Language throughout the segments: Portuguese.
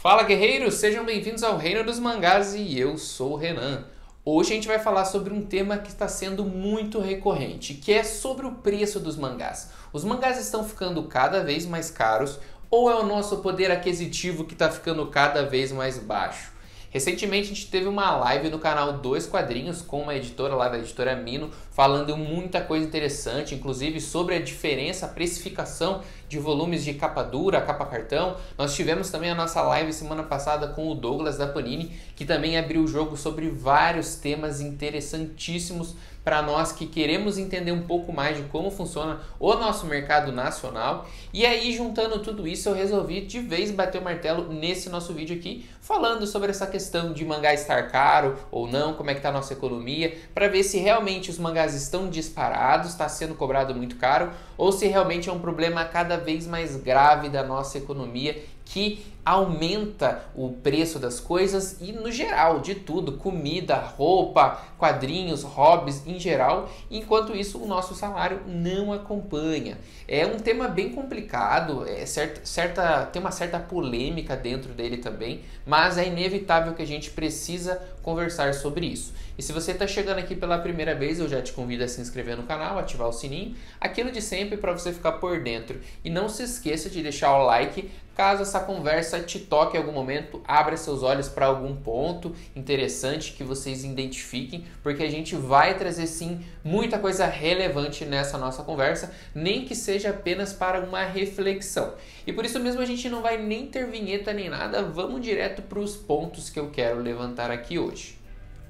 Fala, guerreiros! Sejam bem-vindos ao Reino dos Mangás e eu sou o Renan. Hoje a gente vai falar sobre um tema que está sendo muito recorrente, que é sobre o preço dos mangás. Os mangás estão ficando cada vez mais caros ou é o nosso poder aquisitivo que está ficando cada vez mais baixo? Recentemente a gente teve uma live no canal Dois Quadrinhos com uma editora lá da editora Mino, falando muita coisa interessante, inclusive sobre a diferença, a precificação de volumes de capa dura, capa cartão. Nós tivemos também a nossa live semana passada com o Douglas da Panini, que também abriu o jogo sobre vários temas interessantíssimos para nós que queremos entender um pouco mais de como funciona o nosso mercado nacional. E aí, juntando tudo isso, eu resolvi de vez bater o martelo nesse nosso vídeo aqui, falando sobre essa questão de mangá estar caro ou não, como é que está a nossa economia, para ver se realmente os mangás estão disparados, está sendo cobrado muito caro, ou se realmente é um problema cada vez mais grave da nossa economia, que aumenta o preço das coisas e no geral de tudo, comida, roupa, quadrinhos, hobbies em geral, enquanto isso o nosso salário não acompanha. É um tema bem complicado, tem uma certa polêmica dentro dele também, mas é inevitável que a gente precisa conversar sobre isso. E se você está chegando aqui pela primeira vez, eu já te convido a se inscrever no canal, ativar o sininho, aquilo de sempre para você ficar por dentro. E não se esqueça de deixar o like, caso essa conversa te toque em algum momento, abra seus olhos para algum ponto interessante que vocês identifiquem, porque a gente vai trazer sim muita coisa relevante nessa nossa conversa, nem que seja apenas para uma reflexão. E por isso mesmo a gente não vai nem ter vinheta nem nada, vamos direto para os pontos que eu quero levantar aqui hoje.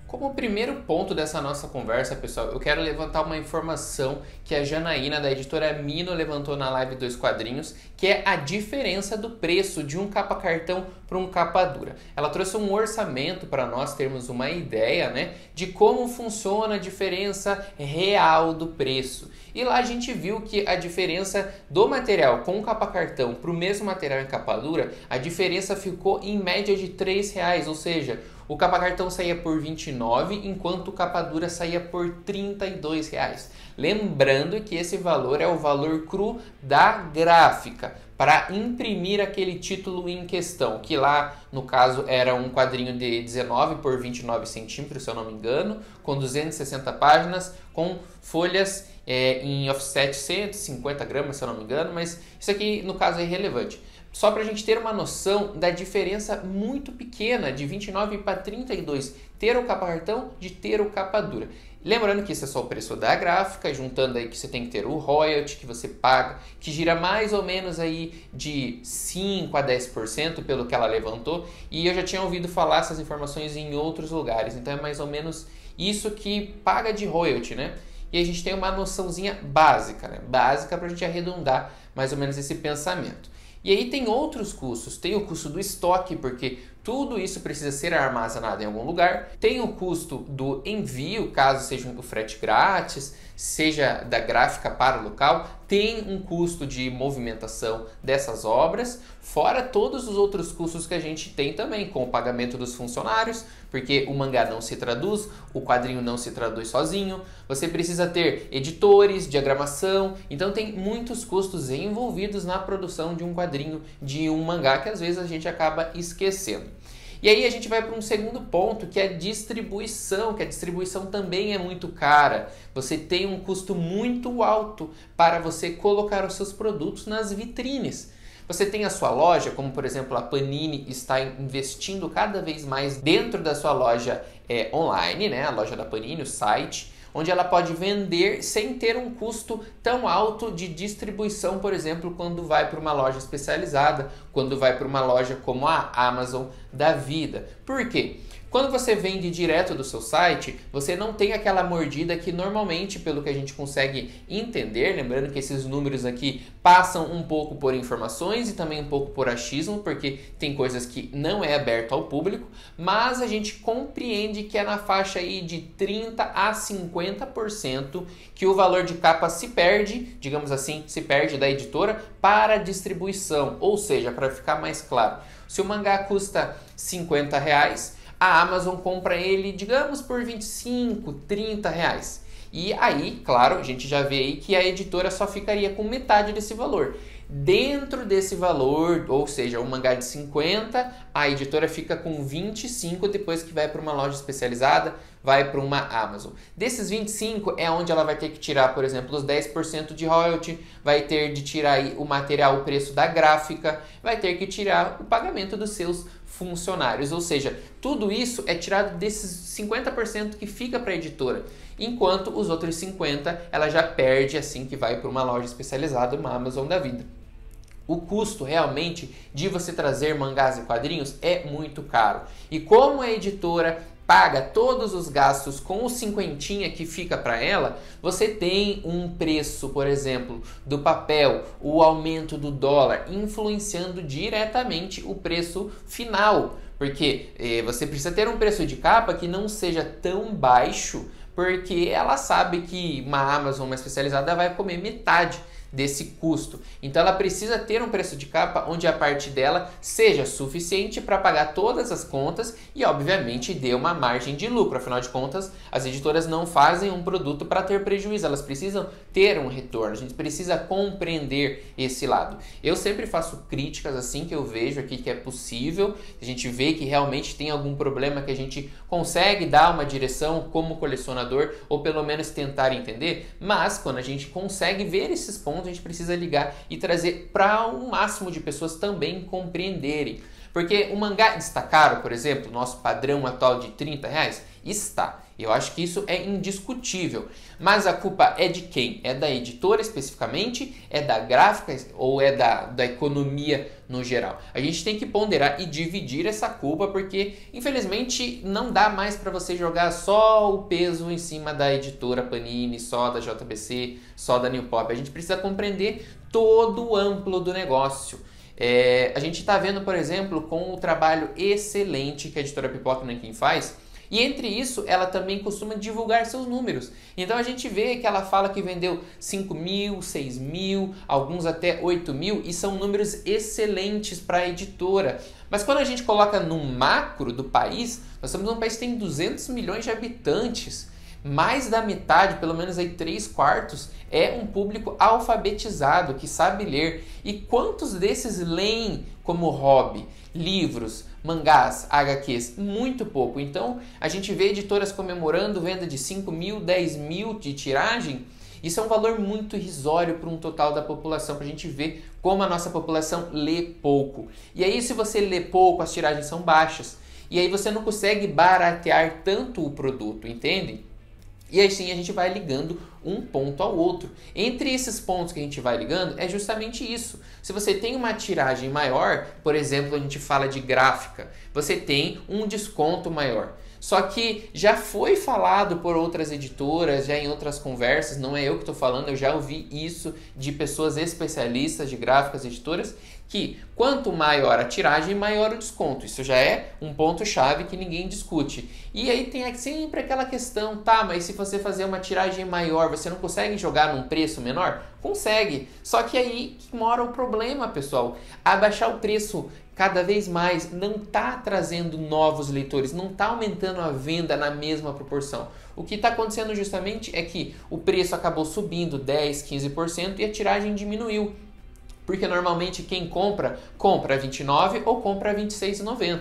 Como primeiro ponto dessa nossa conversa, pessoal, eu quero levantar uma informação que a Janaína, da editora Mino, levantou na live Dois Quadrinhos, que é a diferença do preço de um capa cartão para um capa dura. Ela trouxe um orçamento para nós termos uma ideia, né, de como funciona a diferença real do preço. E lá a gente viu que a diferença do material com capa cartão para o mesmo material em capa dura, a diferença ficou em média de R$3, ou seja, o capa cartão saía por R$29, enquanto o capa dura saía por R$32. Lembrando que esse valor é o valor cru da gráfica, para imprimir aquele título em questão, que lá no caso era um quadrinho de 19 por 29 centímetros, se eu não me engano, com 260 páginas, com folhas em offset 150 gramas, se eu não me engano, mas isso aqui no caso é irrelevante. Só para a gente ter uma noção da diferença muito pequena de 29 para 32, ter o capa cartão de ter o capa dura. Lembrando que isso é só o preço da gráfica, juntando aí que você tem que ter o royalty que você paga, que gira mais ou menos aí de 5 a 10% pelo que ela levantou, e eu já tinha ouvido falar essas informações em outros lugares, então é mais ou menos isso que paga de royalty, né? E a gente tem uma noçãozinha básica, né? Básica para a gente arredondar mais ou menos esse pensamento. E aí tem outros custos, tem o custo do estoque, porque tudo isso precisa ser armazenado em algum lugar. Tem o custo do envio, caso seja o frete grátis, seja da gráfica para o local. Tem um custo de movimentação dessas obras, fora todos os outros custos que a gente tem também, com o pagamento dos funcionários, porque o mangá não se traduz, o quadrinho não se traduz sozinho. Você precisa ter editores, diagramação, então tem muitos custos envolvidos na produção de um quadrinho, de um mangá, que às vezes a gente acaba esquecendo. E aí a gente vai para um segundo ponto, que é a distribuição, que a distribuição também é muito cara. Você tem um custo muito alto para você colocar os seus produtos nas vitrines. Você tem a sua loja, como por exemplo a Panini está investindo cada vez mais dentro da sua loja online, né? A loja da Panini, o site, onde ela pode vender sem ter um custo tão alto de distribuição, por exemplo, quando vai para uma loja especializada, quando vai para uma loja como a Amazon da vida. Por quê? Quando você vende direto do seu site, você não tem aquela mordida que normalmente, pelo que a gente consegue entender, lembrando que esses números aqui passam um pouco por informações e também um pouco por achismo, porque tem coisas que não é aberto ao público, mas a gente compreende que é na faixa aí de 30 a 50% que o valor de capa se perde, digamos assim, se perde da editora para a distribuição. Ou seja, para ficar mais claro, se o mangá custa R$50, a Amazon compra ele, digamos, por 25, 30 reais. E aí, claro, a gente já vê aí que a editora só ficaria com metade desse valor. Dentro desse valor, ou seja, um mangá de 50, a editora fica com 25 depois que vai para uma loja especializada, vai para uma Amazon. Desses 25 é onde ela vai ter que tirar, por exemplo, os 10% de royalty, vai ter de tirar o material, o preço da gráfica, vai ter que tirar o pagamento dos seus funcionários, ou seja, tudo isso é tirado desses 50% que fica para a editora, enquanto os outros 50% ela já perde assim que vai para uma loja especializada, uma Amazon da vida. O custo realmente de você trazer mangás e quadrinhos é muito caro, e como a editora paga todos os gastos com o cinquentinha que fica para ela, você tem um preço, por exemplo, do papel, o aumento do dólar, influenciando diretamente o preço final. Porque você precisa ter um preço de capa que não seja tão baixo, porque ela sabe que uma Amazon mais especializada vai comer metade desse custo. Então ela precisa ter um preço de capa onde a parte dela seja suficiente para pagar todas as contas e obviamente dê uma margem de lucro. Afinal de contas, as editoras não fazem um produto para ter prejuízo, elas precisam ter um retorno. A gente precisa compreender esse lado. Eu sempre faço críticas assim que eu vejo aqui que é possível, a gente vê que realmente tem algum problema que a gente consegue dar uma direção como colecionador ou pelo menos tentar entender, mas quando a gente consegue ver esses pontos, a gente precisa ligar e trazer para um máximo de pessoas também compreenderem. Porque o mangá está caro, por exemplo, nosso padrão atual de R$30, está. Eu acho que isso é indiscutível. Mas a culpa é de quem? É da editora especificamente? É da gráfica ou é da economia no geral? A gente tem que ponderar e dividir essa culpa, porque infelizmente não dá mais para você jogar só o peso em cima da editora Panini, só da JBC, só da New Pop. A gente precisa compreender todo o amplo do negócio. A gente está vendo, por exemplo, com o trabalho excelente que a editora Pipoca Nanquim faz, e entre isso ela também costuma divulgar seus números. Então a gente vê que ela fala que vendeu 5 mil, 6 mil, alguns até 8 mil, e são números excelentes para a editora. Mas quando a gente coloca no macro do país, nós somos um país que tem 200 milhões de habitantes. Mais da metade, pelo menos aí 3/4, é um público alfabetizado, que sabe ler. E quantos desses leem como hobby? Livros, mangás, HQs? Muito pouco. Então, a gente vê editoras comemorando venda de 5 mil, 10 mil de tiragem. Isso é um valor muito irrisório para um total da população, para a gente ver como a nossa população lê pouco. E aí, se você lê pouco, as tiragens são baixas. E aí você não consegue baratear tanto o produto, entende? E assim a gente vai ligando um ponto ao outro. Entre esses pontos que a gente vai ligando é justamente isso. Se você tem uma tiragem maior, por exemplo, a gente fala de gráfica, você tem um desconto maior. Só que já foi falado por outras editoras, já em outras conversas, não é eu que estou falando, eu já ouvi isso de pessoas especialistas de gráficas, editoras, que quanto maior a tiragem, maior o desconto. Isso já é um ponto-chave que ninguém discute. E aí tem sempre aquela questão, tá, mas se você fazer uma tiragem maior, você não consegue jogar num preço menor? Consegue, só que aí que mora o problema, pessoal. Abaixar o preço cada vez mais não está trazendo novos leitores, não está aumentando a venda na mesma proporção. O que está acontecendo justamente é que o preço acabou subindo 10, 15% e a tiragem diminuiu. Porque normalmente quem compra a 29 ou compra a 26,90.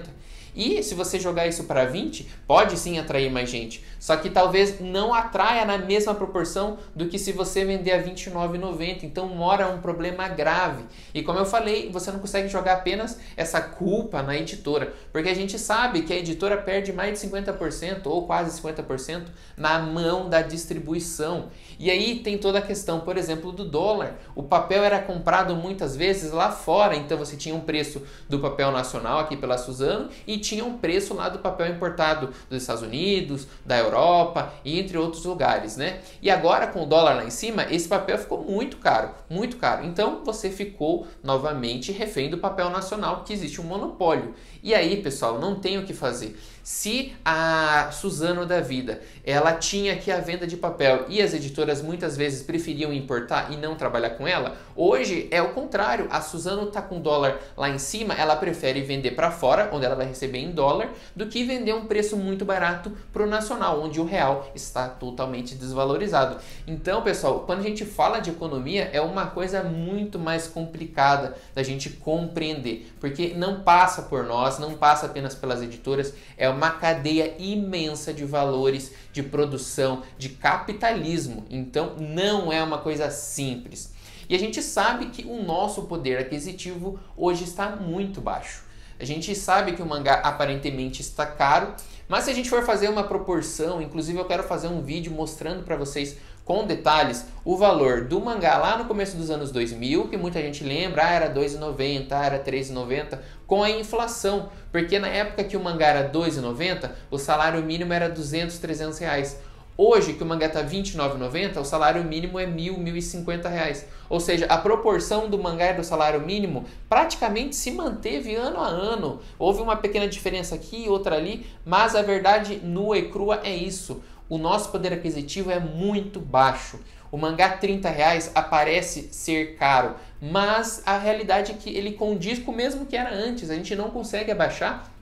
E se você jogar isso para 20, pode sim atrair mais gente. Só que talvez não atraia na mesma proporção do que se você vender a 29,90. Então mora um problema grave. E como eu falei, você não consegue jogar apenas essa culpa na editora. Porque a gente sabe que a editora perde mais de 50% ou quase 50% na mão da distribuição. E aí tem toda a questão, por exemplo, do dólar. O papel era comprado muitas vezes lá fora. Então você tinha um preço do papel nacional aqui pela Suzano e tinha um preço lá do papel importado dos Estados Unidos, da Europa e entre outros lugares, né? E agora com o dólar lá em cima, esse papel ficou muito caro, muito caro. Então você ficou novamente refém do papel nacional, que existe um monopólio. E aí, pessoal, não tem o que fazer. Se a Suzano da vida, ela tinha aqui a venda de papel e as editoras muitas vezes preferiam importar e não trabalhar com ela, hoje é o contrário. A Suzano está com o dólar lá em cima, ela prefere vender para fora, onde ela vai receber receber em dólar do que vender um preço muito barato para o nacional, onde o real está totalmente desvalorizado. Então, pessoal, quando a gente fala de economia, é uma coisa muito mais complicada da gente compreender, porque não passa por nós, não passa apenas pelas editoras, é uma cadeia imensa de valores, de produção, de capitalismo. Então, não é uma coisa simples. E a gente sabe que o nosso poder aquisitivo hoje está muito baixo. A gente sabe que o mangá aparentemente está caro, mas se a gente for fazer uma proporção, inclusive eu quero fazer um vídeo mostrando para vocês com detalhes o valor do mangá lá no começo dos anos 2000, que muita gente lembra, era R$ 2,90, era R$ 3,90, com a inflação, porque na época que o mangá era R$ 2,90, o salário mínimo era R$ 200, R$ 300 reais. Hoje, que o mangá está R$ 29,90, o salário mínimo é R$ 1.000, R$ 1.050. Ou seja, a proporção do mangá e do salário mínimo praticamente se manteve ano a ano. Houve uma pequena diferença aqui, outra ali, mas a verdade nua e crua é isso. O nosso poder aquisitivo é muito baixo. O mangá R$ 30 aparece ser caro, mas a realidade é que ele condiz com o mesmo que era antes. A gente não consegue abaixar.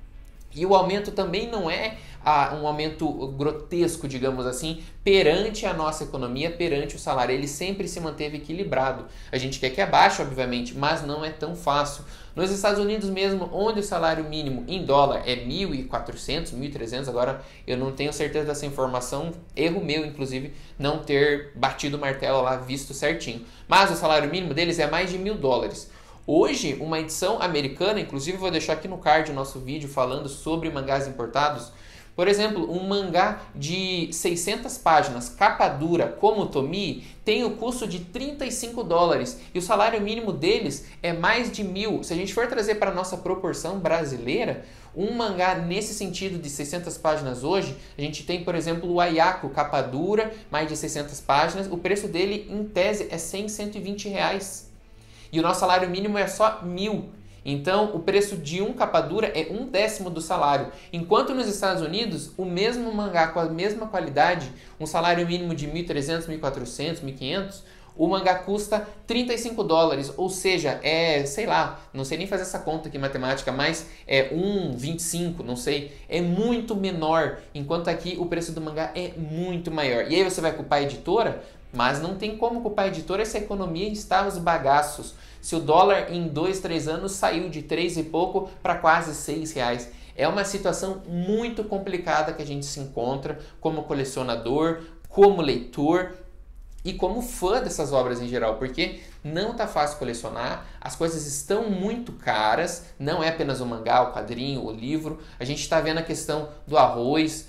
E o aumento também não é um aumento grotesco, digamos assim, perante a nossa economia, perante o salário. Ele sempre se manteve equilibrado. A gente quer que abaixe, obviamente, mas não é tão fácil. Nos Estados Unidos mesmo, onde o salário mínimo em dólar é 1.400, 1.300, agora eu não tenho certeza dessa informação, erro meu, inclusive, não ter batido o martelo lá, visto certinho. Mas o salário mínimo deles é mais de $1.000. Hoje, uma edição americana, inclusive vou deixar aqui no card o nosso vídeo falando sobre mangás importados. Por exemplo, um mangá de 600 páginas, capa dura, como o Tomie, tem o custo de $35 e o salário mínimo deles é mais de 1.000. Se a gente for trazer para a nossa proporção brasileira, um mangá nesse sentido de 600 páginas hoje, a gente tem, por exemplo, o Ayako, capa dura, mais de 600 páginas, o preço dele, em tese, é 100, 120 reais. E o nosso salário mínimo é só 1.000. Então, o preço de um capa dura é 1/10 do salário. Enquanto nos Estados Unidos, o mesmo mangá com a mesma qualidade, um salário mínimo de 1.300, 1.400, 1.500, o mangá custa $35. Ou seja, sei lá, não sei nem fazer essa conta aqui matemática, mas é 1,25, não sei. É muito menor, enquanto aqui o preço do mangá é muito maior. E aí você vai culpar a editora? Mas não tem como culpar a editora se a economia está aos bagaços. Se o dólar em 2, 3 anos saiu de 3 e pouco para quase 6 reais. É uma situação muito complicada que a gente se encontra como colecionador, como leitor e como fã dessas obras em geral, porque não tá fácil colecionar, as coisas estão muito caras, não é apenas o mangá, o quadrinho, o livro, a gente está vendo a questão do arroz,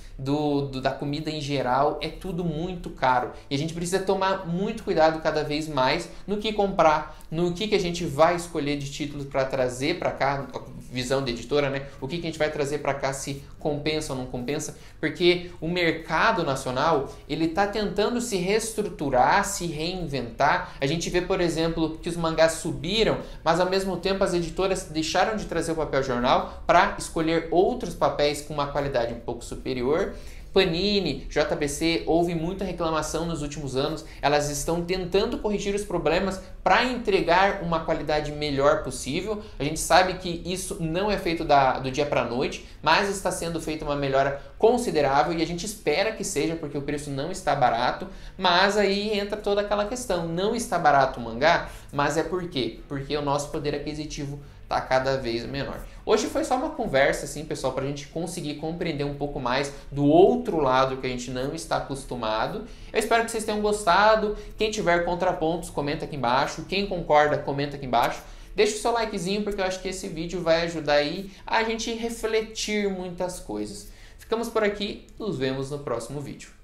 da comida em geral, é tudo muito caro. E a gente precisa tomar muito cuidado cada vez mais no que comprar, no que a gente vai escolher de títulos para trazer para cá, visão de editora, né? O que a gente vai trazer para cá, se compensa ou não compensa, porque o mercado nacional, ele está tentando se reestruturar, se reinventar. A gente vê, por exemplo, que os mangás subiram, mas ao mesmo tempo as editoras deixaram de trazer o papel jornal para escolher outros papéis com uma qualidade um pouco superior. Panini, JBC, houve muita reclamação nos últimos anos, elas estão tentando corrigir os problemas para entregar uma qualidade melhor possível. A gente sabe que isso não é feito do dia para a noite, mas está sendo feita uma melhora considerável e a gente espera que seja, porque o preço não está barato, mas aí entra toda aquela questão, não está barato o mangá, mas é por quê? Porque o nosso poder aquisitivo está cada vez menor. Hoje foi só uma conversa, assim, pessoal, para a gente conseguir compreender um pouco mais do outro lado que a gente não está acostumado. Eu espero que vocês tenham gostado. Quem tiver contrapontos, comenta aqui embaixo. Quem concorda, comenta aqui embaixo. Deixa o seu likezinho, porque eu acho que esse vídeo vai ajudar aí a gente refletir muitas coisas. Ficamos por aqui, nos vemos no próximo vídeo.